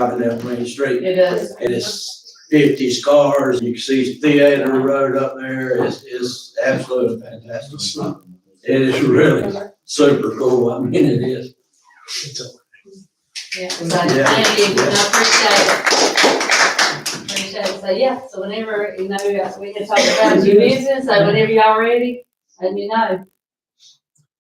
down Main Street. It does. And it's 50 cars. You can see Theater Road up there. It's absolutely fantastic. It is really super cool. I mean, it is. Yeah, so thank you, and I appreciate it. Appreciate it. So, yeah, so whenever, we can talk about your business, so whenever y'all ready, let me know.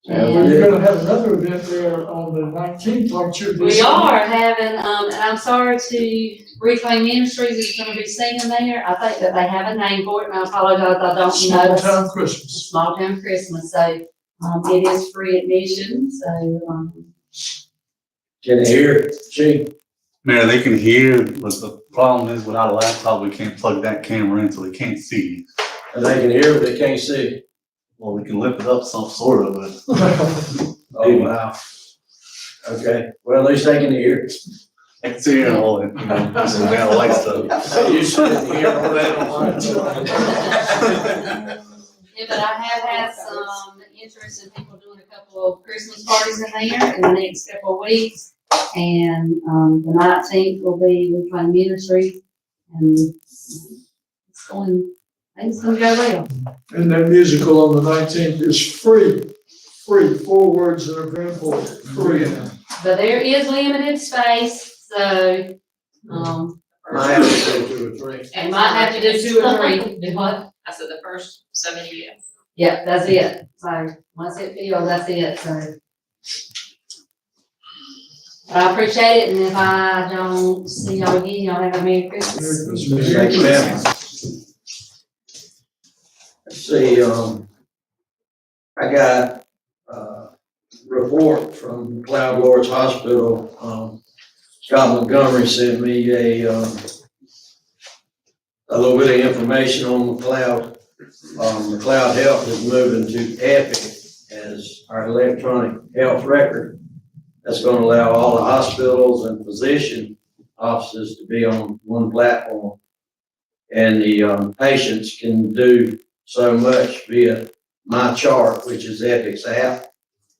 And we're gonna have another event there on the 19th, aren't you? We are having, and I'm sorry to Reclaim Ministries is gonna be singing there. I think that they have a name for it, and I apologize, I don't Small know. Town Christmas. Small Town Christmas, so, it is free admission, so, Can you hear it, Chief? Mayor, they can hear, but the problem is without a laptop, we can't plug that camera in, so they can't see you. And they can hear, but they can't see. Well, we can lift it up some sort of, but Oh, wow. Okay, well, at least they can hear. I can see you all, you know, some kind of light stuff. You should hear all that online. yeah, but I have had some interest in people doing a couple of Christmas parties in there in the next couple of weeks. And, the 19th will be Reclaim Ministry, and it's going, I think it's gonna go well. And that musical on the 19th is free, 4 words that are very important, free. But there is limited space, so, I have to say 2 or 3. and might have to do 2 or 3. Do what? I said the first 70 yes. Yeah, that's it. So, once it fills, that's it, so. But I appreciate it, and if I don't see y'all again, y'all have a Merry Christmas. Thank you, ma'am. Let's see, I got a report from Cloud Lords Hospital. Scott Montgomery sent me a little bit of information on McLeod. McLeod Health is moving to Epic as our electronic health record. That's going to allow all the hospitals and physician offices to be on one platform. And the patients can do so much via My Chart, which is Epic's app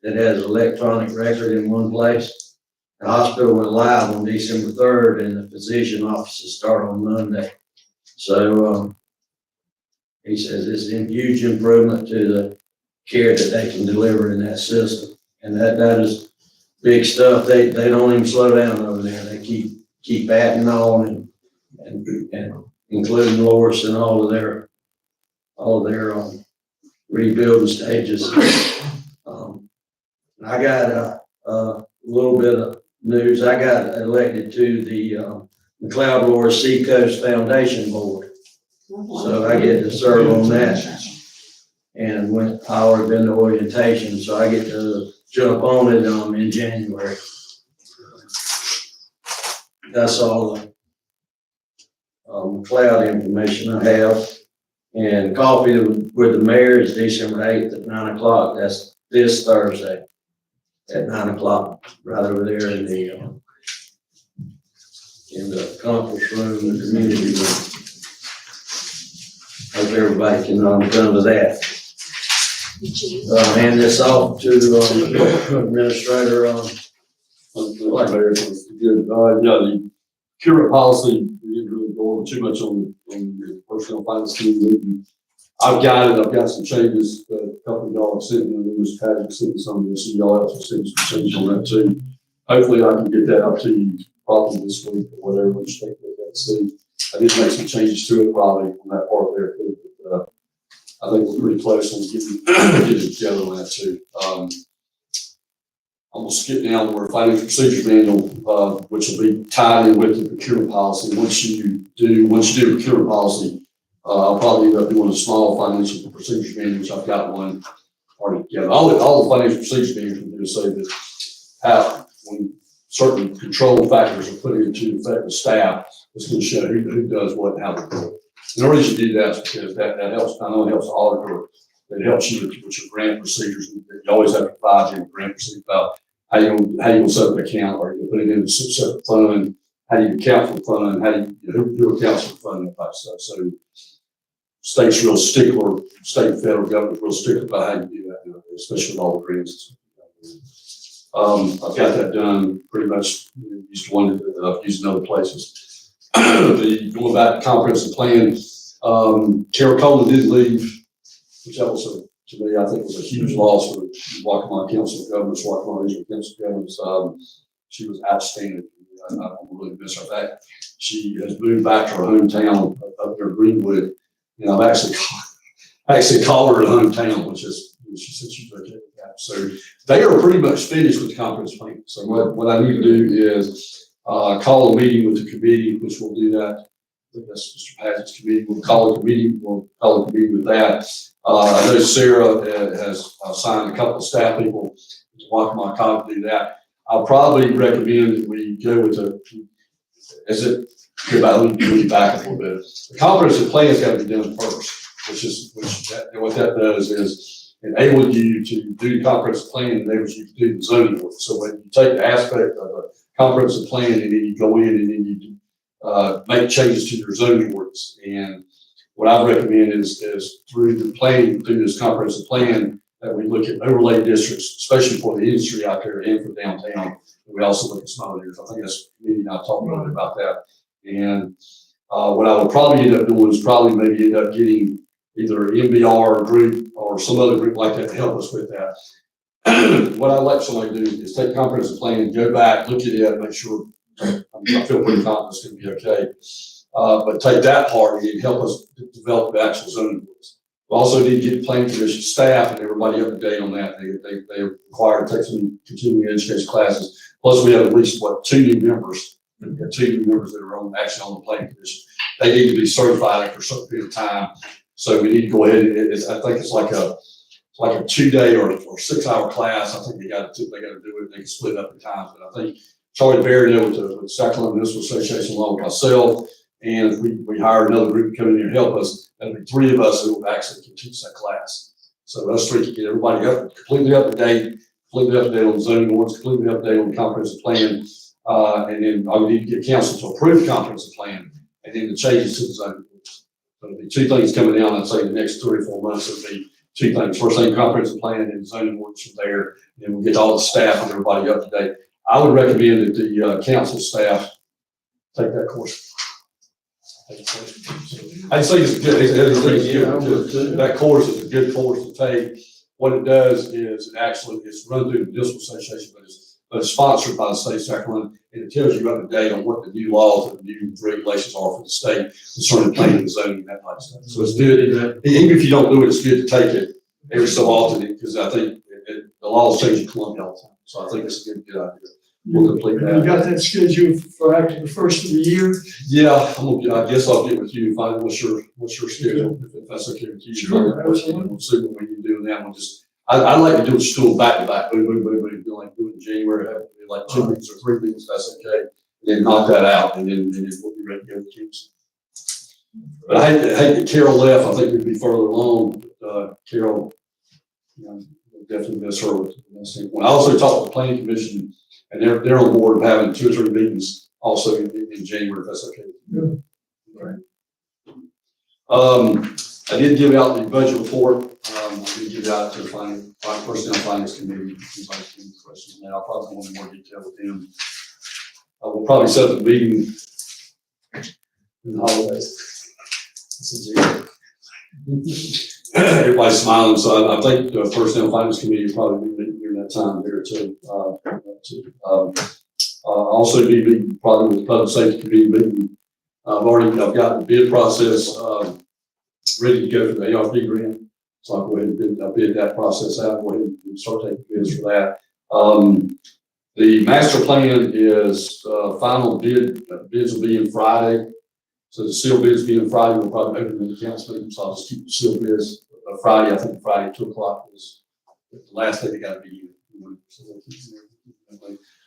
that has electronic record in one place. The hospital went live on December 3rd, and the physician offices start on Monday. So he says it's a huge improvement to the care that they can deliver in that system. And that is big stuff. They don't even slow down over there. They keep adding on and including Loris and all of their rebuilding stages. I got a little bit of news. I got elected to the McLeod Loris Seacoast Foundation Board. So I get to serve on that. And I already been to orientation, so I get to jump on it in January. That's all the McLeod information I have. And coffee with the mayor is December 8th at 9 o'clock. That's this Thursday at 9 o'clock, right over there in the conference room, the community room. Hope everybody can come to that. Hand this off to Administrator. Mayor, it's good. The current policy, we didn't really go over too much on the personnel finance team. I've got some changes that a couple of y'all have sent me, and Ms. Patrick sent me some of this, and y'all have sent some changes on that too. Hopefully I can get that up to you probably this week or whatever. We'll just take a look at it and see. I did make some changes to it probably on that part there too, but I think we're pretty close on getting it together on that too. I'm gonna skip down to our financial procedure manual, which will be tied in with the procurement policy. Once you do procurement policy, I'll probably end up doing a small financial procedure manual, which I've got one already together. All the financial procedure manuals will do is say that how, when certain control factors are put into effect with staff, it's gonna show who does what and how they do it. And the reason you do that is because that helps, not only helps the auditor, it helps you with your grant procedures. You always have to provide your grant procedure about how you gonna set up an account, or you put it in a separate fund, how do you account for the fund, who accounts for the fund, that type of stuff. So state's real stickler, state and federal government real stickler about how you do that, especially with all the grants. I've got that done pretty much, used to one that I've used in other places. Going back to comprehensive plan, Carol Coleman did leave, which that was to me, I think was a huge loss for the Waccamaw Council of Governments, Waccamaw Regional Council of Governments. She was outstanding. I don't really miss her back. She has moved back to her hometown up near Greenwood. And I've actually called her hometown, which is, she said she's okay with that. So they are pretty much finished with the conference plan. So what I need to do is call a meeting with the committee, which will do that. I think that's Mr. Page's committee. We'll call a meeting with that. I know Sarah has signed a couple of staff people to Waccamaw Cog to do that. I'll probably recommend that we go with let me back a little bit. The comprehensive plan's got to be done first, what that does is enable you to do the comprehensive plan, enables you to do the zoning work. So when you take the aspect of a comprehensive plan and then you go in and then you make changes to your zoning works. And what I recommend is through the planning, through this comprehensive plan, that we look at overlay districts, especially for the industry out there and for downtown. And we also look at small areas. I think that's committee and I talked a little bit about that. And what I would probably end up doing is probably maybe end up getting either an MBR group or some other group like that to help us with that. What I'd like somebody to do is take comprehensive plan, go back, look at it, make sure I feel pretty confident it's going to be okay. But take that part and help us develop the actual zoning rules. We also need to get the planning commission staff and everybody up to date on that. They are required to take some continuing education classes. Plus, we have at least 2 new members. We've got 2 new members that are actually on the planning commission. They need to be certified after a certain period of time. So we need to go ahead. I think it's like a 2-day or 6-hour class. I think they got to do it. They can split up in times. But I think Charlie Berry with Sacramento Municipal Association along with myself. And if we hire another group to come in here and help us, that'll be 3 of us who will actually teach that class. So those 3 can get everybody completely up to date on the zoning ordinance, completely up to date on the comprehensive plan. And then I would need to get council to approve the comprehensive plan and then the changes to the zoning ordinance. So there'll be 2 things coming down, I'd say the next 3 or 4 months, it'll be 2 things. First thing, comprehensive plan and then zoning ordinance from there. And then we'll get all the staff and everybody up to date. I would recommend that the council staff take that course. I'd say it's good. That course is a good course to take. What it does is it's run through the municipal association, but it's sponsored by the state of Sacramento, and it tells you up to date on what the new laws and the new regulations are for the state concerning planning and zoning and that type of stuff. So it's good. Even if you don't do it, it's good to take it every so often because I think the laws change in Columbia all the time. So I think it's a good idea. We'll complete that. You got that scheduled for after the first of the year? Yeah, I guess I'll get with you and find what's your schedule, if that's okay with you. Sure, absolutely. We'll see what we can do in that one. I'd like to do a school back to back, like do it in January, have it be like 2 weeks or 3 weeks, that's okay. And then knock that out and then we'll be ready to go with kids. But I hate that Carol left. I think we'd be further along. Carol, we'll definitely miss her with this thing. When I also talked to the planning commission, and they're on board of having 2 or 3 meetings also in January, if that's okay. Yeah. Right. I did give out the budget report. I did give it out to the personnel finance committee. If anybody has any questions on that, I'll probably go into more detail with them. We'll probably set up a meeting in the holidays. Everybody's smiling, so I think the personnel finance committee will probably be meeting during that time there too. Also be meeting probably with the public safety committee meeting. I've got the bid process ready to go for the ARP grant. So I'll go ahead and bid that process out. Go ahead and start taking bids for that. The master plan is final bids will be in Friday. So the sealed bids being Friday, we'll probably open the council meeting. So I'll just keep the sealed bids Friday. I think Friday 2 o'clock is the last day they got to be in. So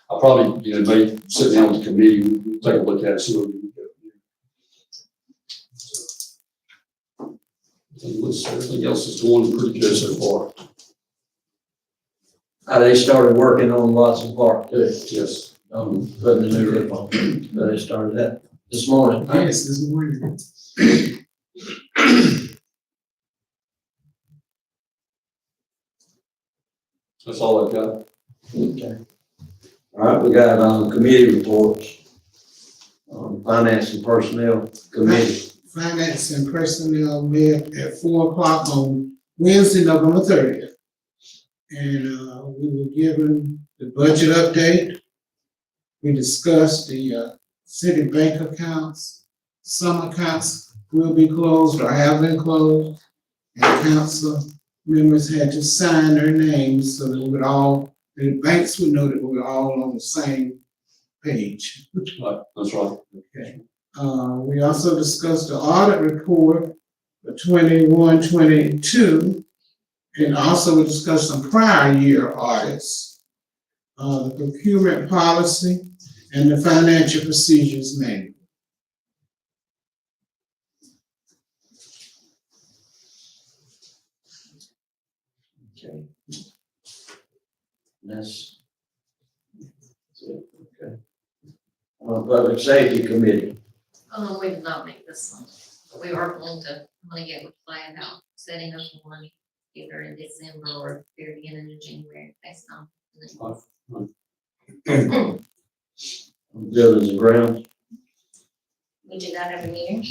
I'll probably may sit down with the committee, we'll take a look at it, see what we can do. Everything else is going pretty good so far. They started working on Watson Park too. Yes. Putting the new roof on. So they started that this morning. Yes, this morning. That's all I've got. Okay. All right, we got, committee reports. Finance and Personnel Committee. Finance and Personnel met at 4 o'clock on Wednesday, November 30th. And we were given the budget update. We discussed the city bank accounts. Some accounts will be closed or have been closed. And council members had to sign their names so that we would all, the banks would know that we were all on the same page. Right, that's right. Okay. We also discussed the audit report for 21-22, and also we discussed some prior year audits, the procurement policy, and the financial procedures manual. Okay. That's it, okay. Public Safety Committee. We did not make this one, but we are going to get with plan out, setting up one either in December or very beginning of January, based on. Buildings and Grounds. We do that every meeting.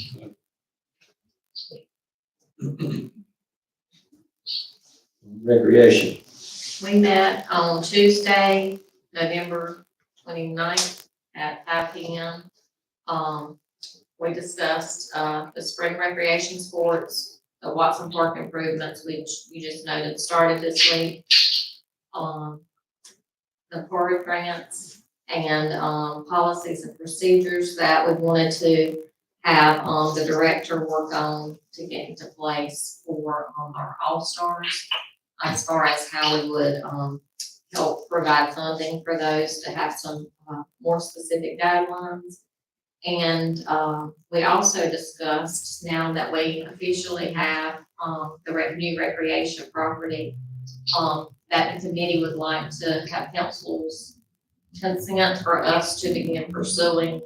Recreation. We met on Tuesday, November 29th at 5 p.m. We discussed the spring recreation sports, the Watson Park improvements, which you just noted started this week. The PORI grants and policies and procedures that we wanted to have the director work on to get into place for our all-stars, as far as how we would help provide funding for those to have some more specific guidelines. And we also discussed, now that we officially have the new recreation property, that the committee would like to have council's consent for us to begin pursuing,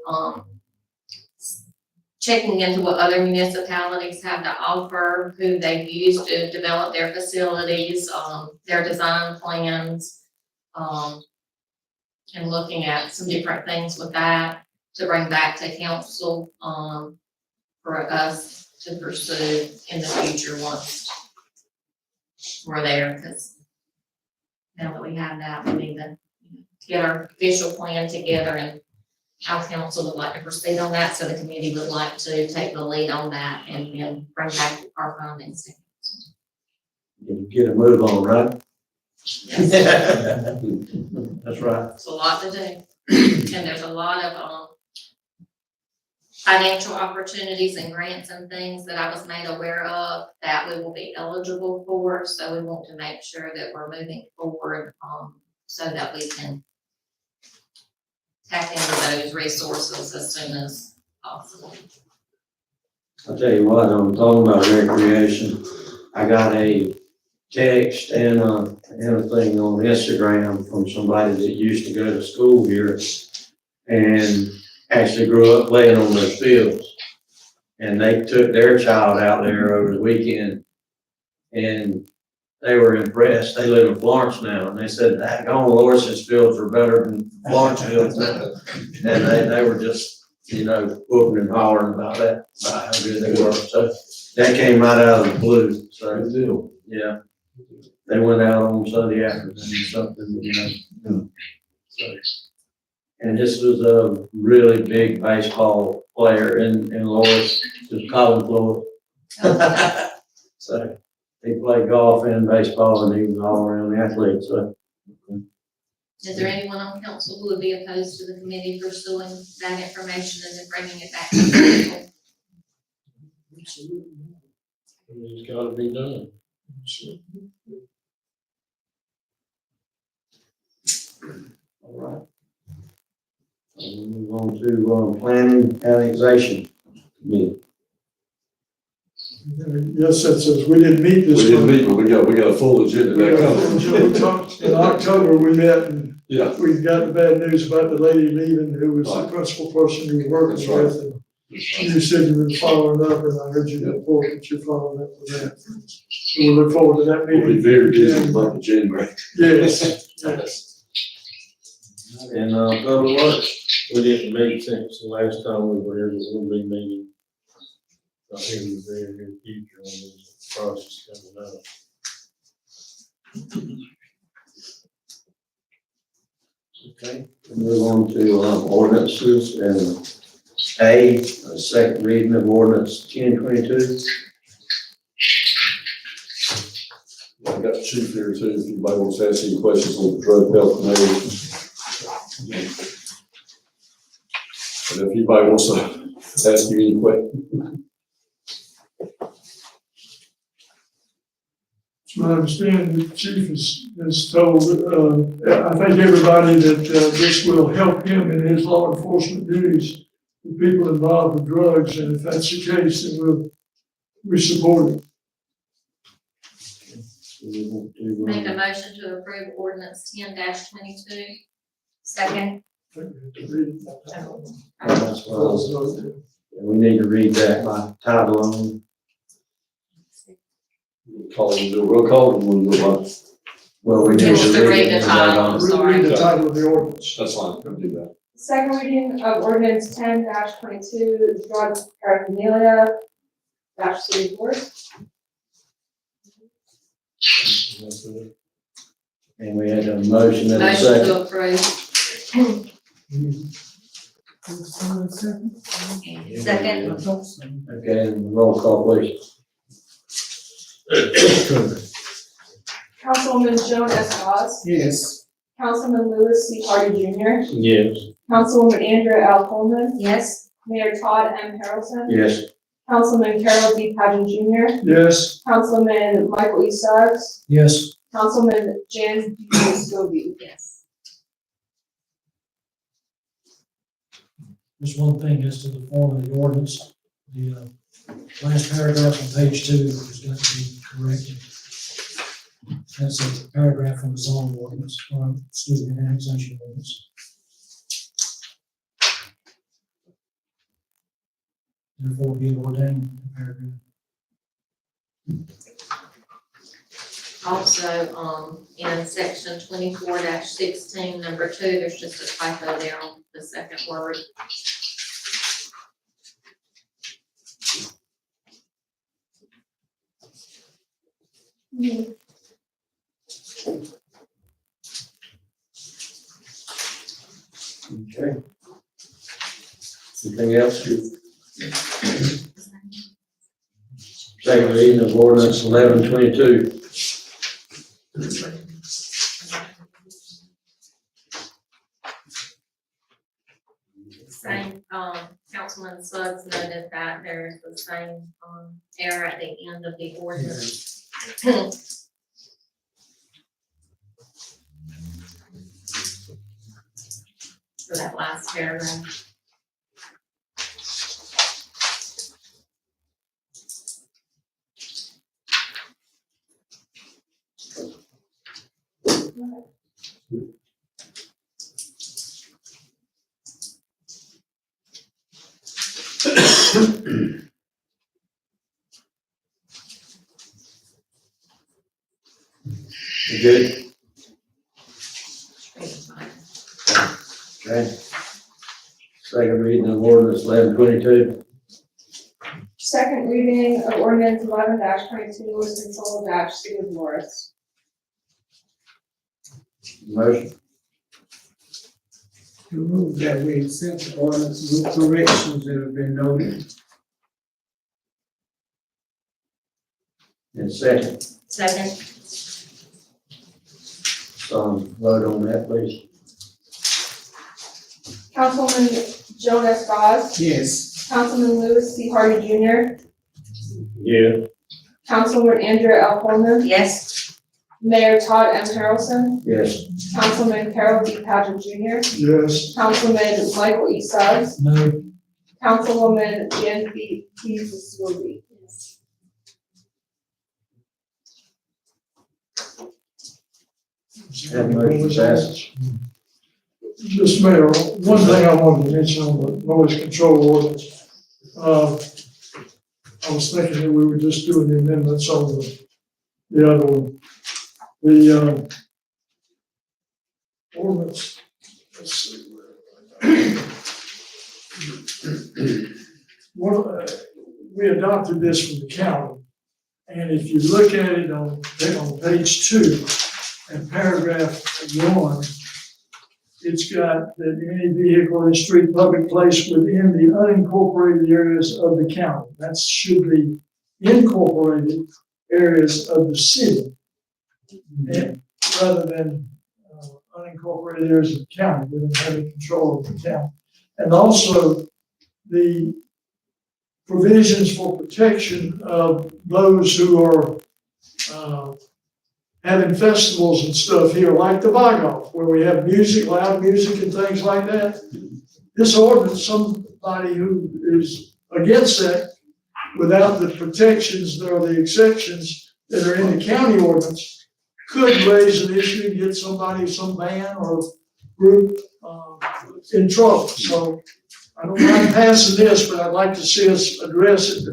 checking into what other municipalities have to offer, who they've used to develop their facilities, their design plans, and looking at some different things with that to bring back to council, for us to pursue in the future once we're there, because now that we have that, we need to get our official plan together, and our council would like to proceed on that, so the committee would like to take the lead on that and then bring back our findings. Get a move on, right? Yes, That's right. it's a lot to do, and there's a lot of financial opportunities and grants and things that I was made aware of that we will be eligible for, so we want to make sure that we're moving forward, so that we can tap into those resources as soon as possible. I'll tell you what, I'm talking about recreation. I got a text and a thing on Instagram from somebody that used to go to school here and actually grew up playing on those fields. And they took their child out there over the weekend and they were impressed. They live in Florence now, and they said, "Daggone, Loris's fields are better than Florence fields now." And they were just, whooping and hollering about that, about how good they were. So that came right out of the blue. So, yeah, they went out on Sunday afternoon or something, So, and this was a really big baseball player in Loris, just Colin Floyd. So he played golf and baseball, and he was all around athlete, so. Is there anyone on council who would be opposed to the committee pursuing that information and then bringing it back to the council? It's gotta be done. All right. We'll move on to planning annexation committee. Yes, that says, we didn't meet We this didn't one. meet, but we got a full agenda We back up. talked, in October, we met and Yeah, we got the bad news about the lady leaving, who was the Right. principal person you were working That's right. with. And you said you've been following up, and I heard you report that you're following up with that. So we look forward to that we'll be meeting. very busy in the month of January. Yes, yes. And, Public Works. We didn't meet since the last time we were here, we'll be meeting. I think we'll be in the future on this process coming up. Okay, we move on to, ordinances and A second reading of ordinance 1022. I've got the chief here too, if anybody wants to ask any questions on the drug health committee. And if anybody wants to ask you any questions. It's my understanding the chief has told, I think everybody that, this will help him in his law enforcement duties, the people involved with drugs, and if that's the case, then we support it. Make a motion to approve ordinance 10-22. Second. That's what I was- We need to read that by title only. Do a roll call, and we'll go on. Well, we need Just to to read read it. the title, I'm sorry. Read the title of the ordinance. That's fine, we'll do that. Second reading of ordinance 10-22, drug paraphernalia, city board. And we had a motion and a Motion second. to approve. Second. Okay, and roll call, please. Councilwoman Joan S. Ross, Yes. Councilman Lewis C. Hardy Jr., Yes. Councilwoman Andrea L. Coleman, Yes. Mayor Todd M. Harrelson, Yes. Councilman Carol D. Pageant Jr., Yes. Councilman Michael E. Suggs, Yes. Councilman Jan D. Scobie. Yes. Just one thing as to the form of the ordinance, the last paragraph on page 2 has got to be corrected. That's a paragraph from the zoning ordinance, or, excuse me, annexation ordinance. Therefore, be ordained paragraph. Also, in section 24-16, number 2, there's just a typo there on the second word. Okay. Anything else? Second reading of ordinance 1122. Same, Councilman Suggs noted that there's the same, error at the end of the ordinance. For that last paragraph. You good? Okay. Second reading of ordinance 1122. Second reading of ordinance 11-22 is control city of Morris. Motion. To move that we accept the ordinance with corrections that have been noted. And second. Second. Vote on that, please. Councilwoman Joan S. Ross, Yes. Councilman Lewis C. Hardy Jr., Yeah. Councilwoman Andrea L. Coleman, Yes. Mayor Todd M. Harrelson, Yes. Councilman Carol D. Pageant Jr., Yes. Councilman Michael E. Suggs, No, Councilwoman Jan B. Scobie. That motion passes. Just Mayor, one thing I wanted to mention on the noise control ordinance. I was thinking that we were just doing the amendments on the other one. The, ordinance let's see where. We adopted this from the county, and if you look at it on page 2, and paragraph 1, it's got that any vehicle in street, public place within the unincorporated areas of the county. That should be incorporated areas of the city, and rather than unincorporated areas of the county, with them having control of the county. And also, the provisions for protection of those who are having festivals and stuff here, like the Vigoff, where we have music, loud music and things like that. This ordinance, somebody who is against that, without the protections or the exceptions that are in the county ordinance, could raise an issue and get somebody, some band or group in trouble. So I don't mind passing this, but I'd like to see us address it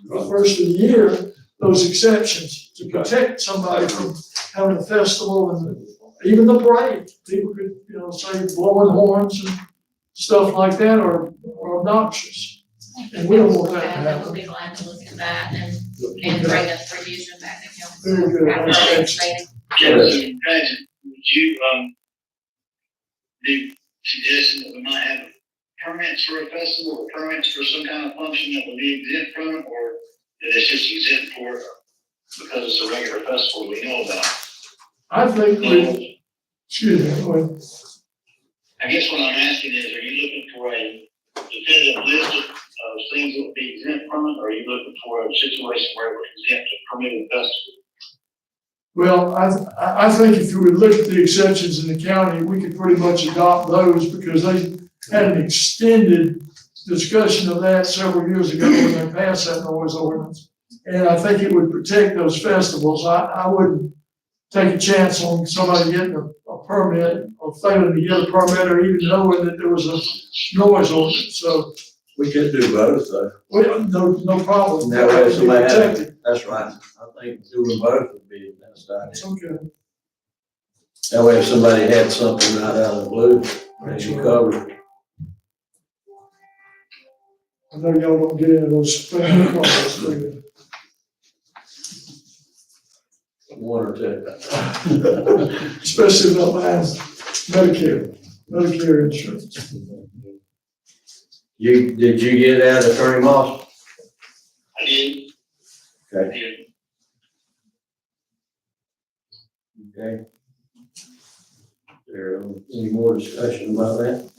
the first of the year, those exceptions, to protect somebody from having a festival and even the parade. People could, say blowing horns and stuff like that are obnoxious. And we don't want that to And happen. we'll be glad to look at that and bring a revision back to council. Very good. After the next meeting. Councilman Patton, would you, be suggesting that we might have permits for a festival or permits for some kind of function that would be exempt from it, or that it's just exempt for it because it's a regular festival we know about? I think we, excuse me, go ahead. I guess what I'm asking is, are you looking for a definitive list of things that would be exempt from it, or are you looking for a situation where it would exempt a permitted festival? Well, I think if you would look at the exceptions in the county, we could pretty much adopt those because they had an extended discussion of that several years ago when they passed that noise ordinance. And I think it would protect those festivals. I wouldn't take a chance on somebody getting a permit or failing to get a permit or even knowing that there was a noise ordinance. So, We could do both, though. well, no problem. That way Be somebody has- protected. That's right. I think doing both would be the best It's idea. okay. That way if somebody had something right out of the blue, they should cover it. I know y'all don't get into those family problems, do you? One or two. Especially about mine, Medicare insurance. Did you get that, Attorney Moss? I did. Okay. I did. Okay. There, any more discussion about that?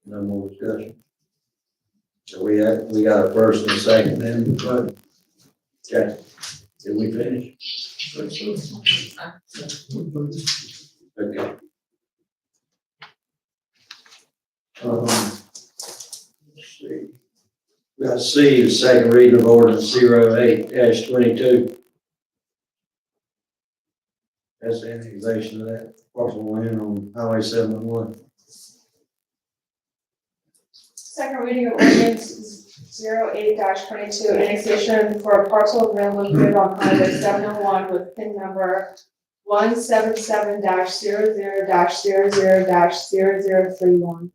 No more discussion. So we got a first and a second then, right? Okay, did we finish? Okay. Let's see. We got C, the second reading of ordinance 08-22. That's the annexation of that parcel land on Highway 701. Second reading of ordinance 08-22, annexation for a parcel of land located on Highway 701 with PIN number 177-00-00-0031.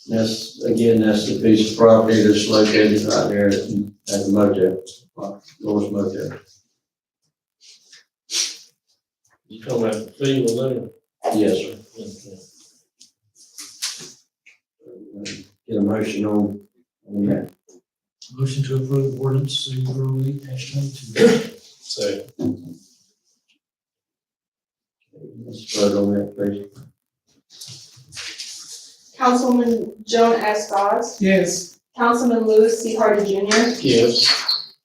That's the piece of property that's located right there at the motel, North Motel. You talking about the field there? Yes, sir. Get a motion on that. Motion to approve ordinance 08-22. Second. Let's vote on that, please. Councilman Joan S. Dawes, Yes. Councilman Louis C. Hardy Jr., Yes.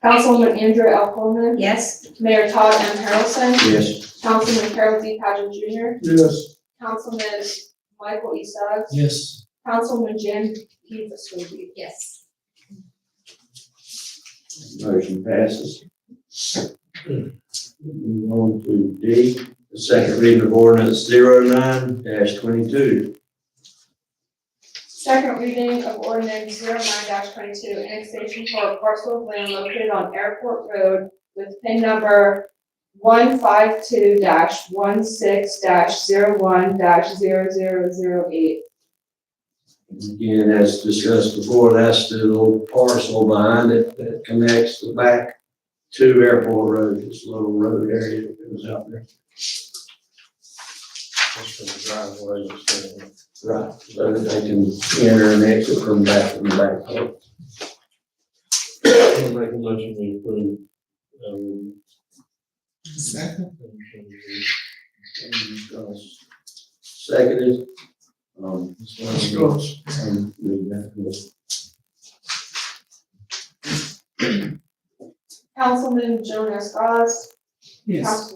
Councilwoman Andrea L. Coleman, Yes. Mayor Todd M. Harrelson, Yes. Councilman Carol D. Pageant Jr., Yes. Councilman Michael E. Suggs, Yes. Councilman Jan P. Swinby. Yes. Motion passes. Move on to D, the second reading of ordinance 09-22. Second reading of ordinance 09-22, annexation for a parcel of land located on Airport Road with PIN number 152-16-01-0008. Again, as discussed before, that's the little parcel behind it that connects the back to Airport Road, this little road area that goes out there. That's for the driveway, so. Right, so that they can enter and exit from back to the back. I'll make a motion to approve. Second. Seconded. Discuss. Councilman Jonas Gause. Yes.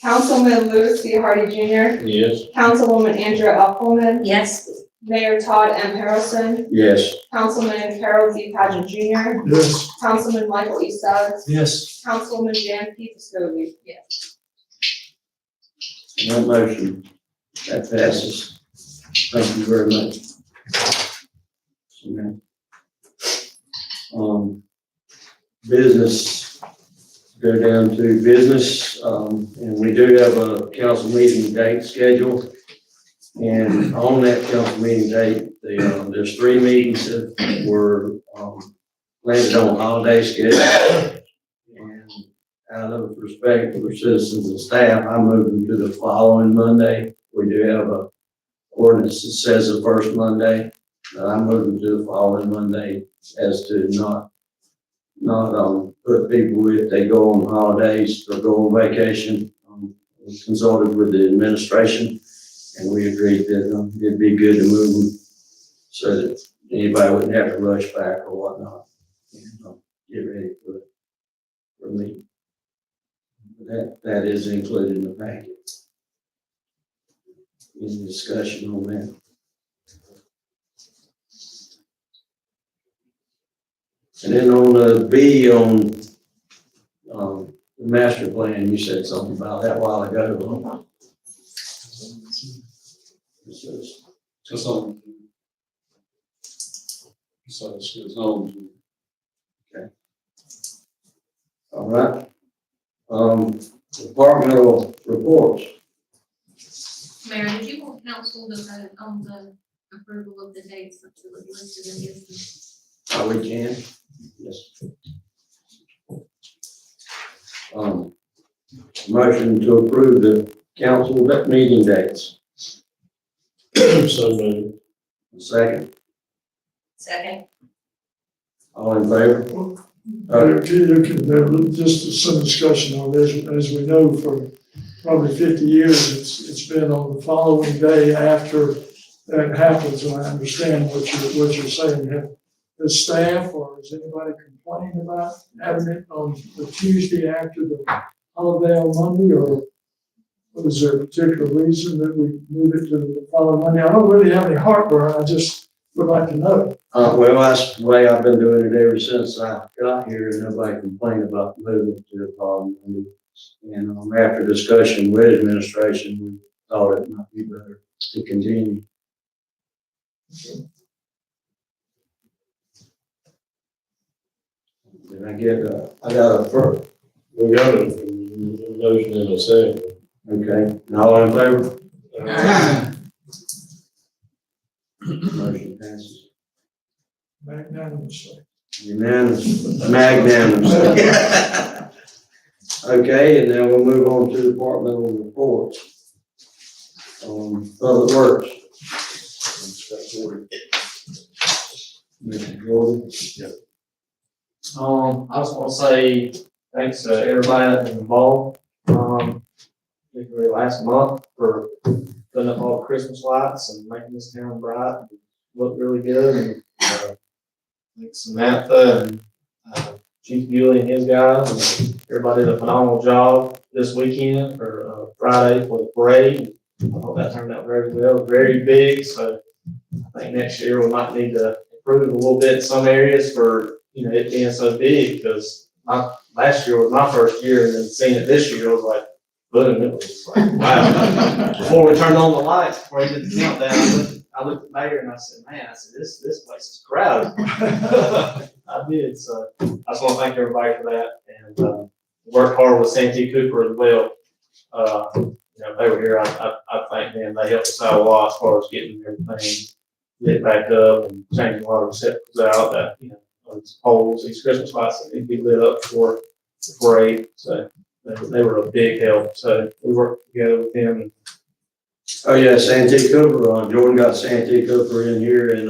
Councilman Louis C. Hardy Jr. Yes. Councilwoman Andrea L. Coleman. Yes. Mayor Todd M. Harrelson. Yes. Councilman Carol D. Pageant Jr. Yes. Councilman Michael E. Suggs. Yes. Councilwoman Jan P. Piscovi. Yes. That motion, that passes. Thank you very much. Business, go down to business, and we do have a council meeting date scheduled. And on that council meeting date, there's 3 meetings that were, landed on holiday schedule. And out of respect for citizens and staff, I moved them to the following Monday. We do have a ordinance that says the first Monday. I moved them to the following Monday as to not put people, if they go on holidays or go on vacation. We consulted with the administration and we agreed that it'd be good to move them so that anybody wouldn't have to rush back or whatnot. And get ready for me. That is included in the packet. Any discussion on that? And then on the B on, the master plan, you said something about that a while ago. Just on. So it's on. All right. Departmental reports. Mayor, did you want council to vote on the approval of the dates that you listed in this? We can. Yes. Motion to approve the council meeting dates. So moved. Second. Second. All in favor? Just some discussion on this, as we know, for probably 50 years, it's been on the following day after that happens, and I understand what you're saying. Has staff or has anybody complained about having it on the Tuesday after the holiday on Monday, or was there a particular reason that we move it to the following Monday? I don't really have any heartburn, I just would like to know. Well, that's the way I've been doing it ever since I got here, and nobody complained about moving to the following Monday. And after discussion with administration, we thought it might be better to continue. Did I get I got a first? We got a motion in a second. Okay, all in favor? Aye. Motion passes. Magnanimously. Unanimous, magnanimous. Okay, and now we'll move on to departmental reports. Public Works. Mr. Jordan. I just want to say thanks to everybody that was involved, particularly last month for putting up all the Christmas lights and making this town bright and look really good. And thanks Samantha and Chief Bewley and his guys, and everybody did a phenomenal job this weekend for Friday for the parade. I thought that turned out very well, very big. So I think next year we might need to improve a little bit in some areas for it being so big, because last year was my first year, and then seeing it this year, I was like, boom, it was like, wow. Before we turned on the lights, before we did the countdown, I looked at Mayor and I said, man, this place is crowded. I did, so I just want to thank everybody for that, and, worked hard with Santee Cooper as well. They were here, I thank them, they helped us out a lot as far as getting everything lit back up and changing a lot of receptacles out, that, those poles, these Christmas lights that need to be lit up for 8, so they were a big help, so we worked together with them. And Oh, yeah, Santee Cooper, Jordan got Santee Cooper in here and,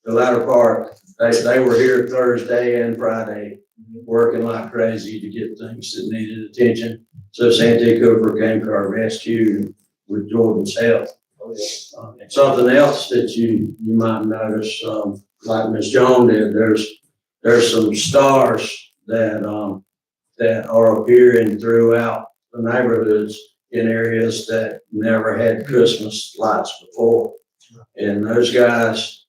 the latter part, they were here Thursday and Friday, working like crazy to get things that needed attention. So Santee Cooper came to our rescue with Jordan's help. And something else that you might notice, like Ms. Jones did, there's some stars that are appearing throughout the neighborhoods in areas that never had Christmas lights before. And those guys,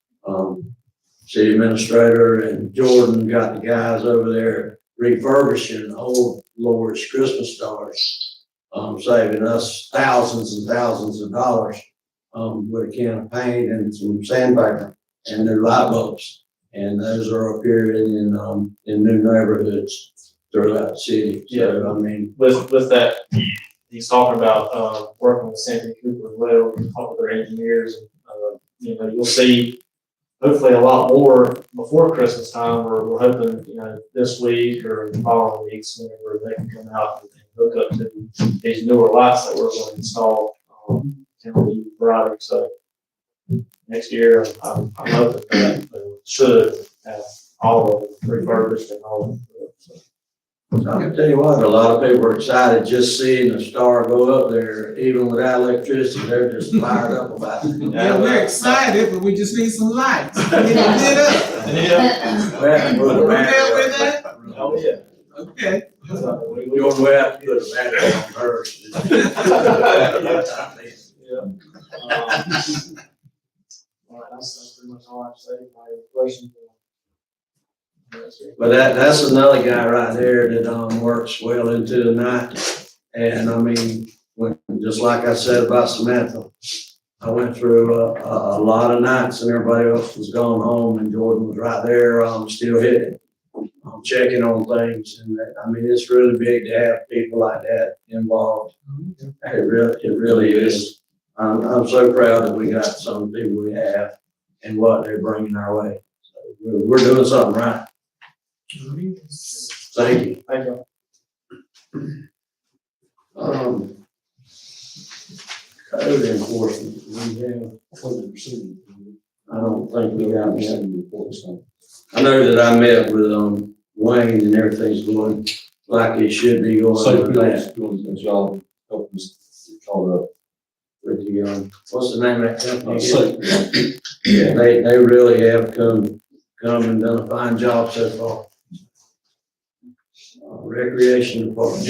city administrator and Jordan got the guys over there refurbishing old Lord's Christmas stars, saving us thousands and thousands of dollars, with a can of paint and some sandpaper and new light bulbs. And those are appearing in new neighborhoods throughout the city. So, I mean, with that, he's talking about, working with Santee Cooper as well, talking with their engineers, and, you'll see hopefully a lot more before Christmas time. We're hoping, this week or the following weeks, whenever they can come out and hook up to these newer lights that we're going to install, can be brighter. So next year, I'm hoping that should have all of them refurbished and all of them. I can tell you what, a lot of people are excited just seeing the star go up there, even without electricity, they're just fired up about it. Yeah, we're excited, but we just need some lights. We need to lit up. Yeah. We have to put a Are we there battery with on that? that. Oh, yeah. Okay. We have to put a battery on hers. Yeah. All right, that's pretty much all I have to say. My questions. But that's another guy right there that, works well into the night. And I mean, just like I said about Samantha, I went through a lot of nights and everybody else was gone home and Jordan was right there, still hitting, checking on things. And I mean, it's really big to have people like that involved. It really is. I'm so proud that we got some of the people we have and what they're bringing our way. So we're doing something right. Thank you. Thank you. Code enforcement, we have, I don't think we got any reports on. I know that I met with, Wayne and everything's going like it should be going. So, with that. doing a job, helping us call up. With the, what's the name of that company? So, Yeah, they really have come and done a fine job so far. Recreation department.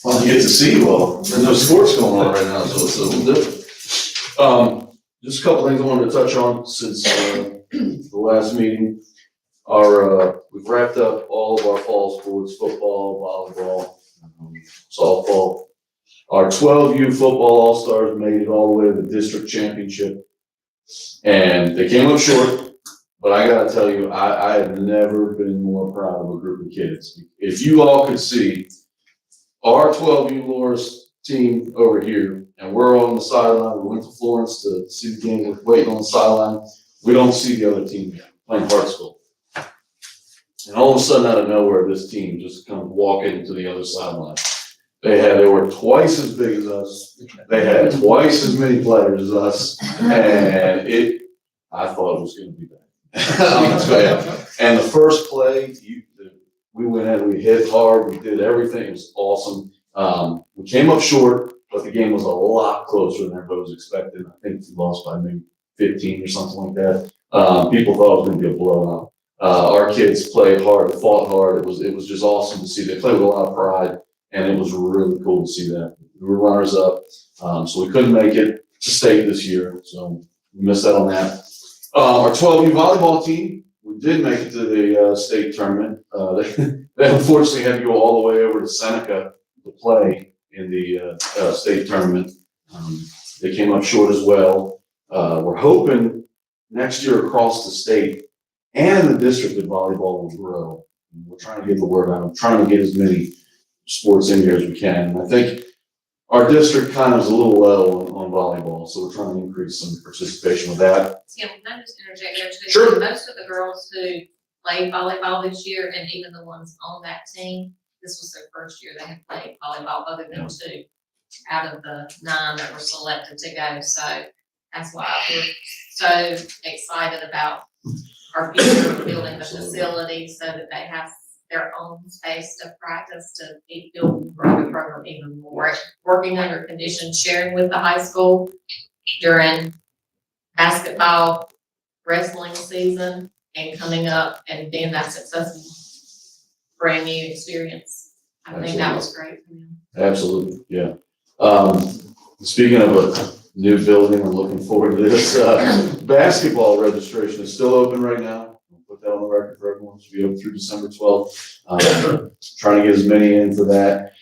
Well, you get to see you all. There's no sports going on right now, so it's a little different. Just a couple things I wanted to touch on since, the last meeting. We've wrapped up all of our fall sports, football, volleyball, softball. Our 12U football all-stars made it all the way to the district championship. And they came up short. But I gotta tell you, I have never been more proud of a group of kids. If you all could see our 12U Loris team over here, and we're on the sideline, we went to Florence to see the game, we're waiting on the sideline. We don't see the other team playing Hartsville. And all of a sudden, out of nowhere, this team just comes walking into the other sideline. They were twice as big as us. They had twice as many players as us, and I thought it was gonna be bad. And the first play, we went in, we hit hard, we did everything, it was awesome. We came up short, but the game was a lot closer than everybody was expecting. I think we lost by maybe 15 or something like that. People thought it was gonna be a blowout. Our kids played hard, fought hard, it was just awesome to see. They played with a lot of pride, and it was really cool to see that. We were runners up, so we couldn't make it to state this year, so we missed out on that. Our 12U volleyball team, we did make it to the state tournament. They unfortunately had to go all the way over to Seneca to play in the state tournament. they came up short as well. We're hoping next year across the state and the district of volleyball will grow. We're trying to get the word out. I'm trying to get as many sports in here as we can. And I think our district kind of is a little low on volleyball, so we're trying to increase some participation with that. Tim, can I just interject there too? Sure. Most of the girls who played volleyball this year, and even the ones on that team, this was their first year they had played volleyball, other than 2 out of the 9 that were selected to go. So that's why we're so excited about our future building the facility so that they have their own space to practice, to build and grow the program even more. Working under conditions, sharing with the high school during basketball, wrestling season, and coming up and being that successful, brand new experience. I think that was great for them. Absolutely, yeah. Speaking of a new building, I'm looking forward to this. Basketball registration is still open right now. I'll put that on the record for everyone. It should be open through December 12th. Trying to get as many in for that.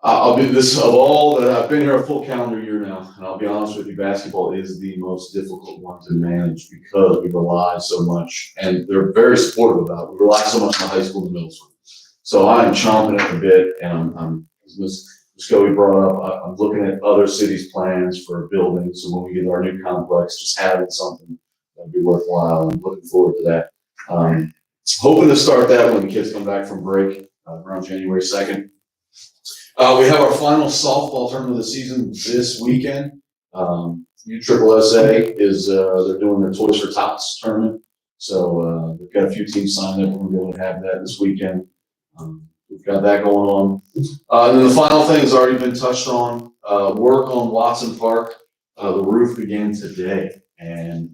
I'll be this of all that I've been here a full calendar year now, and I'll be honest with you, basketball is the most difficult one to manage because we rely so much, and they're very supportive about it. We rely so much on the high school and middle school. So I'm chomping at the bit, and I'm as Ms. Scobie brought up, I'm looking at other cities' plans for buildings, so when we get our new complex, just having something that'd be worthwhile. I'm looking forward to that. Hoping to start that when the kids come back from break around January 2nd. We have our final softball tournament of the season this weekend. USSSA is, they're doing their Toys for Tots tournament. So, we've got a few teams signed up. We're going to have that this weekend. We've got that going on. And then the final thing has already been touched on, work on Watson Park. The roof began today, and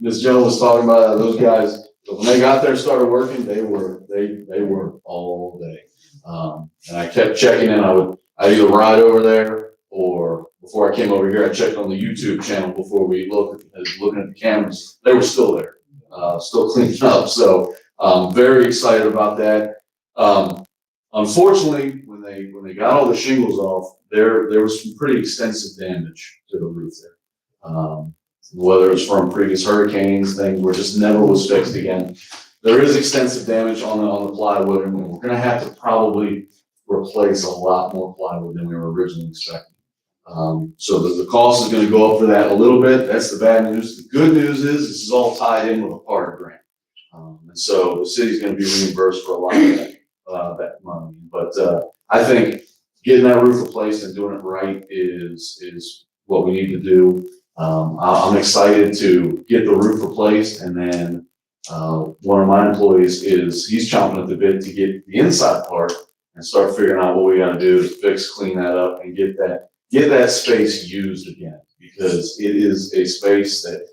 Ms. Jones was talking about those guys. When they got there, started working, they were all day. And I kept checking in. I'd either ride over there, or before I came over here, I checked on the YouTube channel before we looking at the cameras. They were still there, still cleaning up. So very excited about that. Unfortunately, when they got all the shingles off, there was some pretty extensive damage to the roof there. Whether it was from previous hurricanes, things were just never was fixed again. There is extensive damage on the plywood, and we're gonna have to probably replace a lot more plywood than we were originally expecting. So the cost is gonna go up for that a little bit. That's the bad news. The good news is this is all tied in with a PART grant. And so the city's gonna be reimbursed for a lot of that money. But I think getting that roof replaced and doing it right is what we need to do. I'm excited to get the roof replaced, and then one of my employees he's chomping at the bit to get the inside part and start figuring out what we gotta do to fix, clean that up, and get that space used again, because it is a space that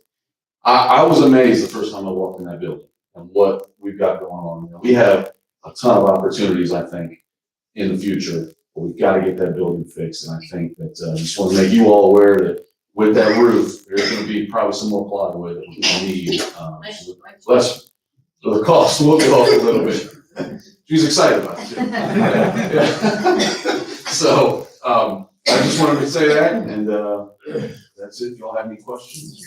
I was amazed the first time I walked in that building and what we've got going on. We have a ton of opportunities, I think, in the future, but we've got to get that building fixed. And I think that I just want to make you all aware that with that roof, there's going to be probably some more plywood that we need. Less, so the cost will go up a little bit. She's excited about it too. Yeah. So I just wanted to say that, and that's it. If y'all have any questions?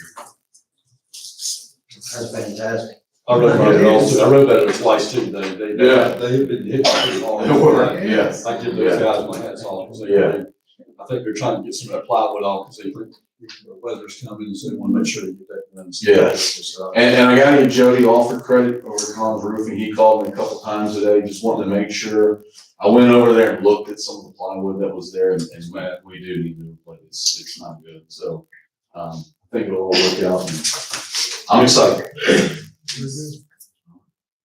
That's fantastic. I wrote that also. I wrote that twice too. They have been hit pretty hard. Yes. I give those guys my hats off. I think they're trying to get some of that plywood off because they think the weather's coming, so they want to make sure they get that done. Yes. And I gotta give Jody Alford credit over at Collins Roofing. He called me a couple times today, just wanting to make sure. I went over there and looked at some of the plywood that was there, and man, we do need to replace it. It's not good. So I think it'll all work out. And I'm excited.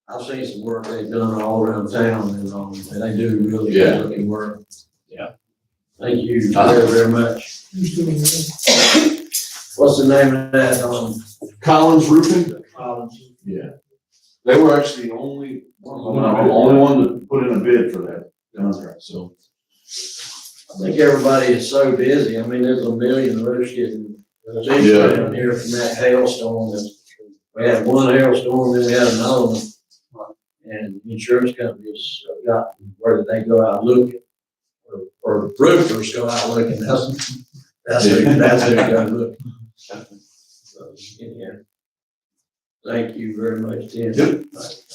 I've seen some work they've done all around town, and they do really good looking work. Yeah. Thank you very, very much. What's the name of that, Collins Roofing? Collins? Yeah. They were actually the only one to put in a bid for that contract, so. I think everybody is so busy. I mean, there's a million roofs getting fixed down here from that hailstorm. We had one hailstorm, then we had another one. And insurance companies have gotten where they go out looking or roofers go out looking, that's who you gotta look. So, anyhow. Thank you very much, Tim.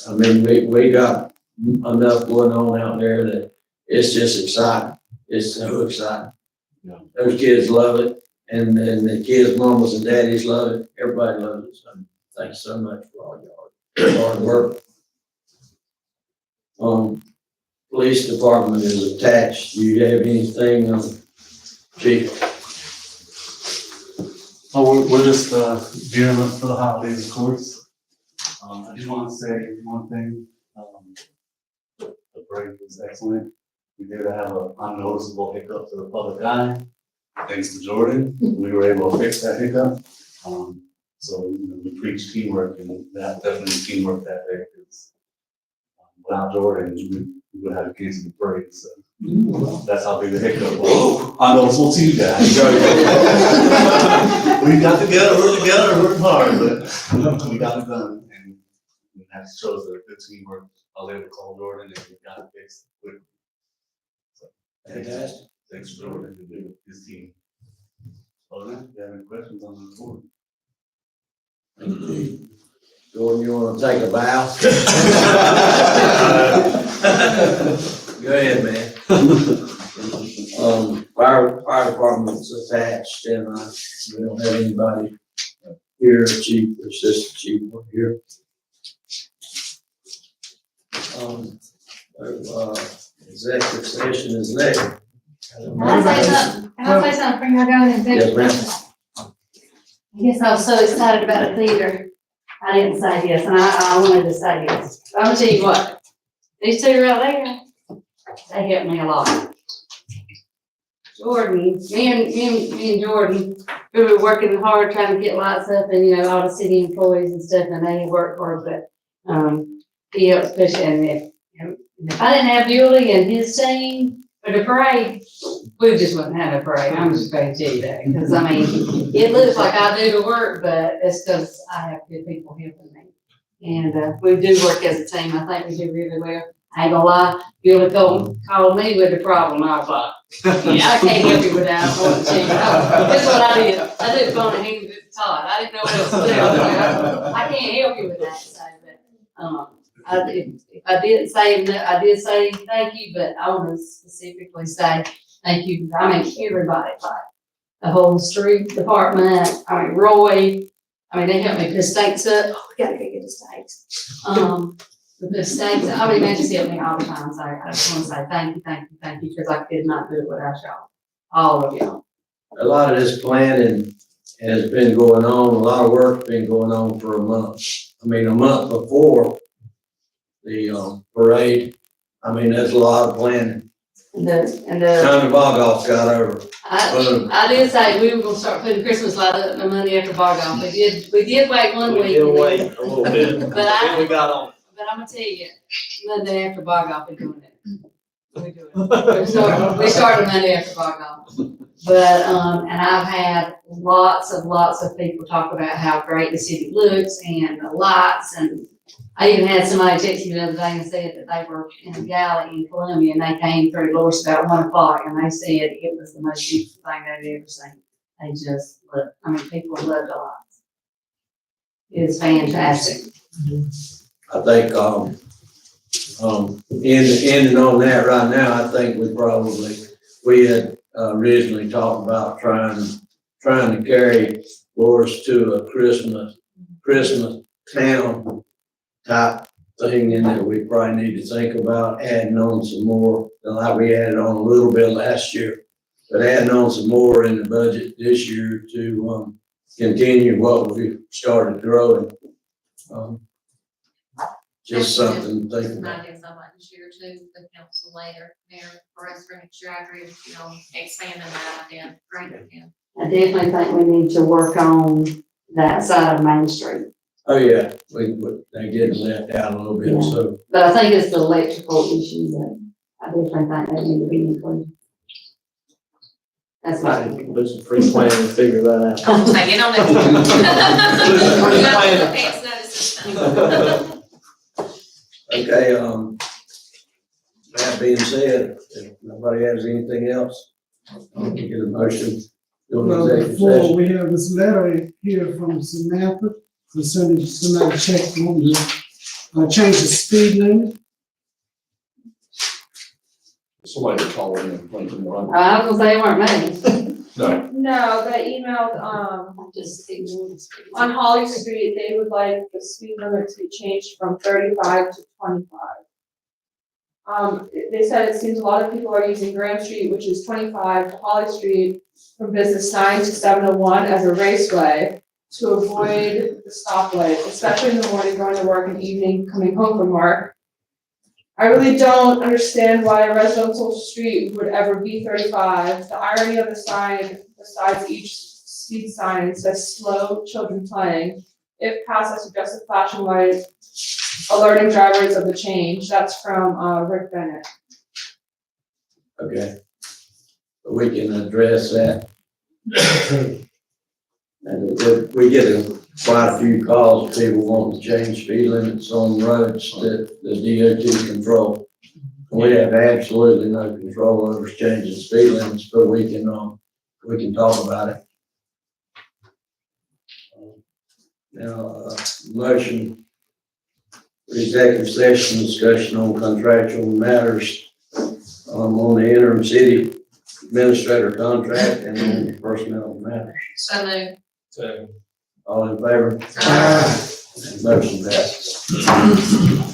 I mean, we got enough going on out there that it's just exciting. It's so exciting. Yeah. Those kids love it, and the kids' mamas and daddies love it. Everybody loves it. So thanks so much for all your hard work. Police department is attached. Do you have anything, Chief? Oh, we're just, gearing up for the holidays, of course. I just want to say one thing, the break was excellent. We did have an unnoticeable hiccup to the public eye. Thanks to Jordan, we were able to fix that hiccup. So, we preach teamwork, and that definitely teamwork that day, because without Jordan, we would have canceled the parade, so. That's how big the hiccup was. Unnoticeable to you guys. We got together, worked hard, but we got it done, and that shows that a good teamwork. I was able to call Jordan, and we got it fixed quickly. So, Fantastic. thanks to Jordan to do his team. Other than that, if you have any questions on the report? Thank you, Chief. Jordan, you wanna take a bow? Go ahead, man. Fire department's attached, and we don't have anybody here, chief, assistant chief here. Executive session is next. Can I say something? Can I say something before I go in? Yes, ma'am. I guess I was so excited about the theater. I didn't say yes, and I wanted to say yes. But I'm gonna tell you what, these two right there, they helped me a lot. Jordan, me and Jordan, we were working hard trying to get lights up and, all the city employees and stuff, and they worked hard, but, he helped push it. And if I didn't have Julie and his team for the parade, we just wouldn't have a parade. I'm just going to tell you that, because I mean, it looks like I do the work, but it's because I have good people helping me. And, we do work as a team. I think we do really well. I ain't gonna lie, Julie called me with a problem. I was like, yeah, I can't help you with that. I want to tell you. That's what I did. I did phone and handed it to Todd. I didn't know what else to do. I can't help you with that. So, but, if I didn't say, I did say thank you, but I want to specifically say thank you. I mean, everybody, like the whole street department, Roy, they helped me put stakes up. Oh, we gotta go get the stakes. The stakes, they just help me all the time. So I just want to say thank you, because I could not do it without y'all, all of y'all. A lot of this planning has been going on, a lot of work's been going on for a month. A month before the parade. There's a lot of planning. And the Time the bog off got over. I did say we were gonna start putting Christmas light up the Monday after bar off. We did wait 1 week. We did wait a little bit, But then we got on. But I'm gonna tell you, Monday after bar off, we're doing it. We do it. We started Monday after bar off. But, and I've had lots of people talk about how great the city looks and the lights, and I even had somebody text me the other day and said that they were in a galley in Columbia and they came through Lawrence about 1 o'clock, and they said it was the most beautiful thing they've ever seen. They just people love the lights. It's fantastic. I think, ending on that right now, I think we had originally talked about trying to carry Lawrence to a Christmas town type thing in there. We probably need to think about adding on some more, like we added on a little bit last year, but adding on some more in the budget this year to continue what we started growing. Just something to think about. Ideas I'd like to share too, with the council later, Mayor, for us for next year. I agree with you on expanding that idea. Great idea. I definitely think we need to work on that side of Main Street. Oh, yeah, they're getting left out a little bit, Yeah. so. But I think it's the electrical issue that I definitely think they need to be included. That's my. Do some free planning to figure that out. I'm gonna get on that. Okay, That being said, if nobody has anything else, I'll get a motion. Go to Well, executive before session. we have this letter here from Samantha concerning somebody checked on the, change the speed limit. Somebody called in, Lincoln, right? I was gonna say, it weren't me. No, No, they emailed, Just ignore the on Holly Street, they would like the speed limit to be changed from 35 to 25. They said it seems a lot of people are using Graham Street, which is 25, to Holly Street from Business 9 to 701 as a raceway to avoid the stoplight, especially in the morning going to work and evening coming home from work. I really don't understand why a residential street would ever be 35. The irony of the sign, besides each speed sign, says slow children playing. If passed, I suggest a flashing light alerting drivers of the change. That's from Rick Bennett. Okay. We can address that. And we get quite a few calls, people wanting to change speed limits on roads that the DOT control. We have absolutely no control over changing speed limits, but we can talk about it. Now, motion, executive session discussion on contractual matters, on the interim city administrator contract and on personnel matters. So moved. So. All in favor? Aye. Motion passes.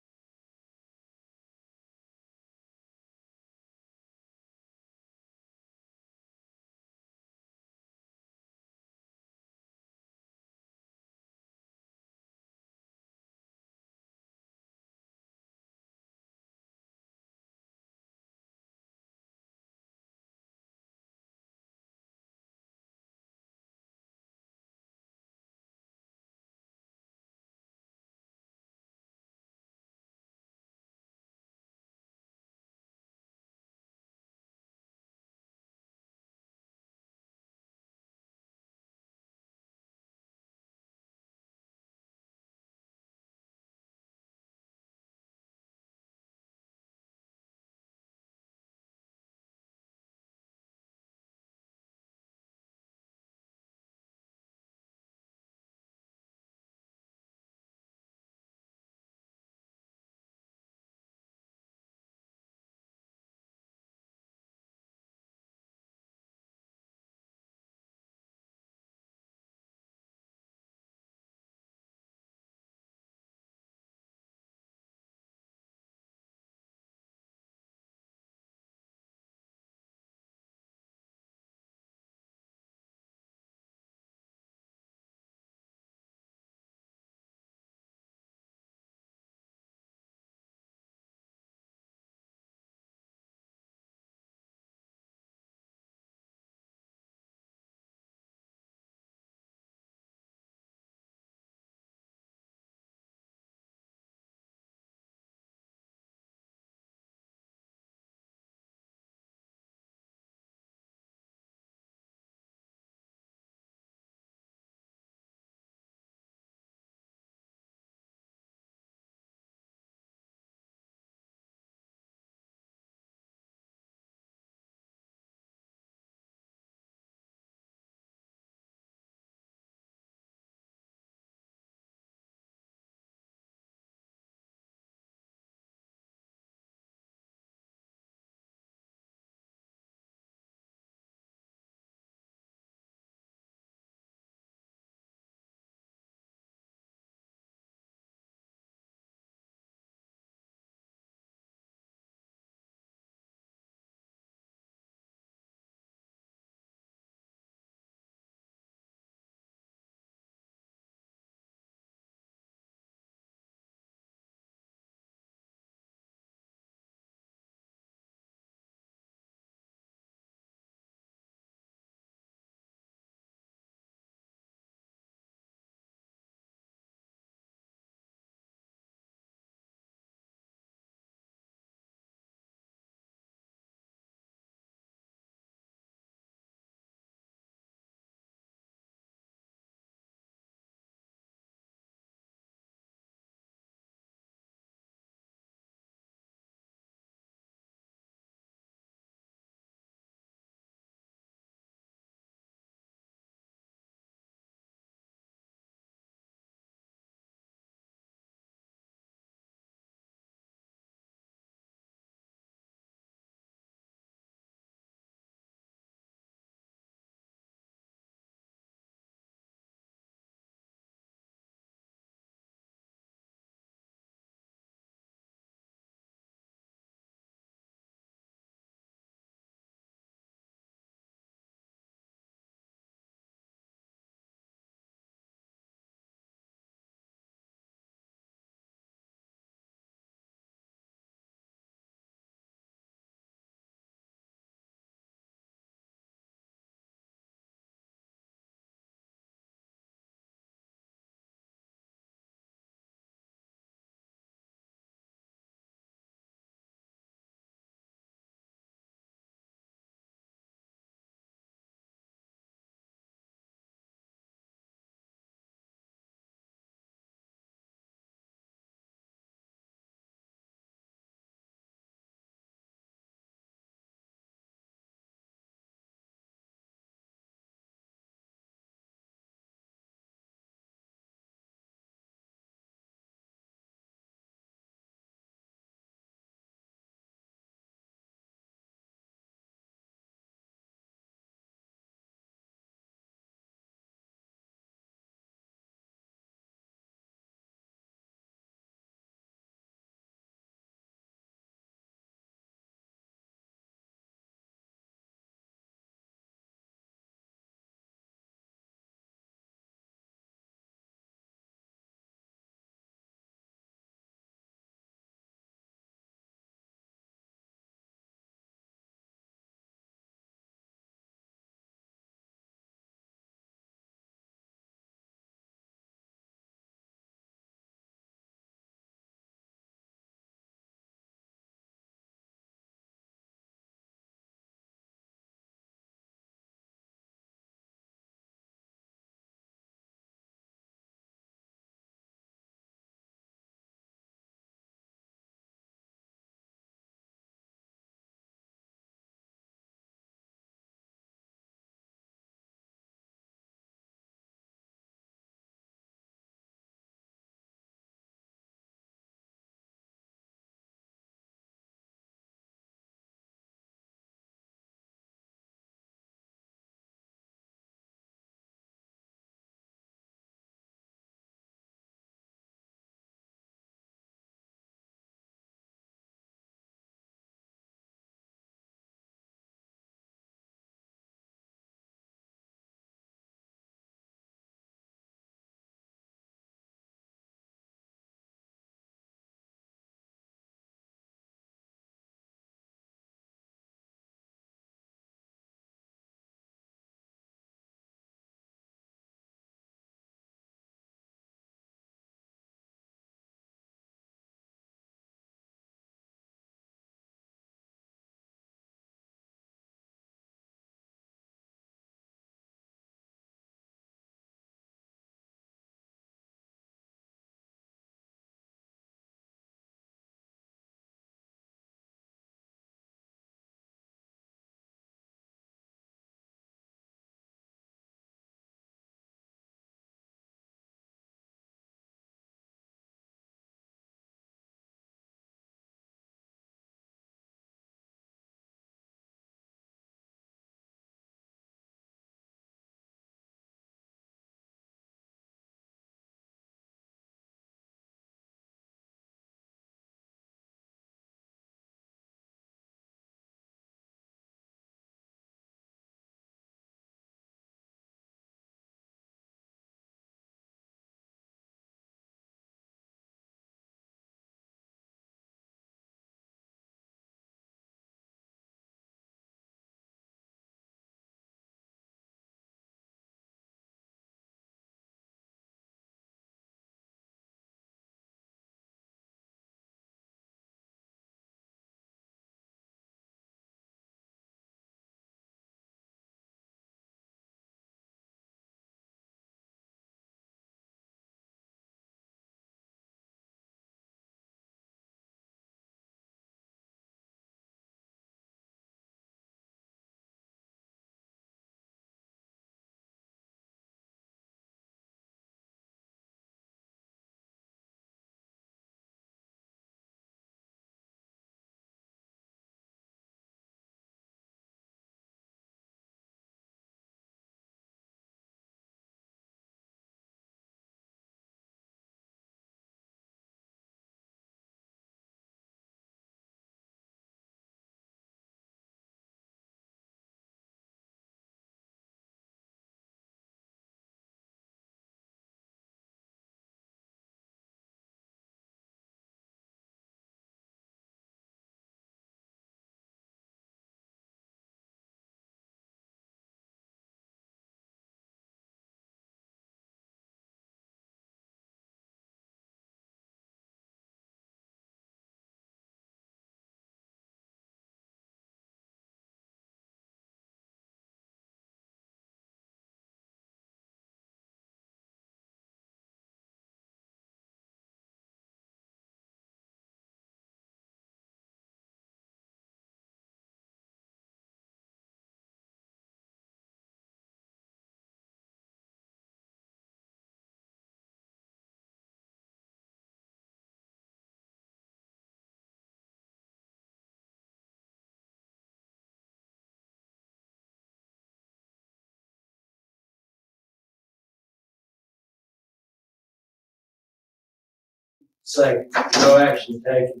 Second, no action taken.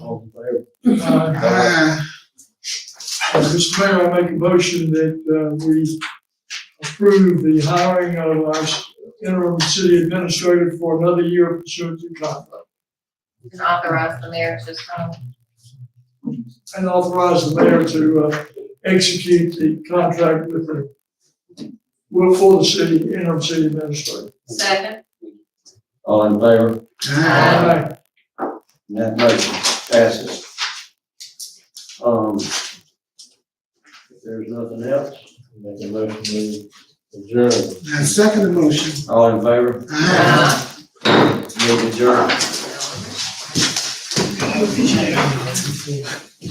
All in favor? Mr. Mayor, I make a motion that, we approve the hiring of our interim city administrator for another year pursuant to contract. And authorize the mayor to sign. And authorize the mayor to, execute the contract with for the city, interim city administrator. Second. All in favor? Aye. That motion passes. If there's nothing else, Make a motion to adjourn. I second the motion. all in favor? Meeting adjourned.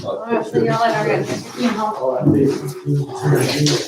All right, see y'all later. I gotta get you home. Oh, I did.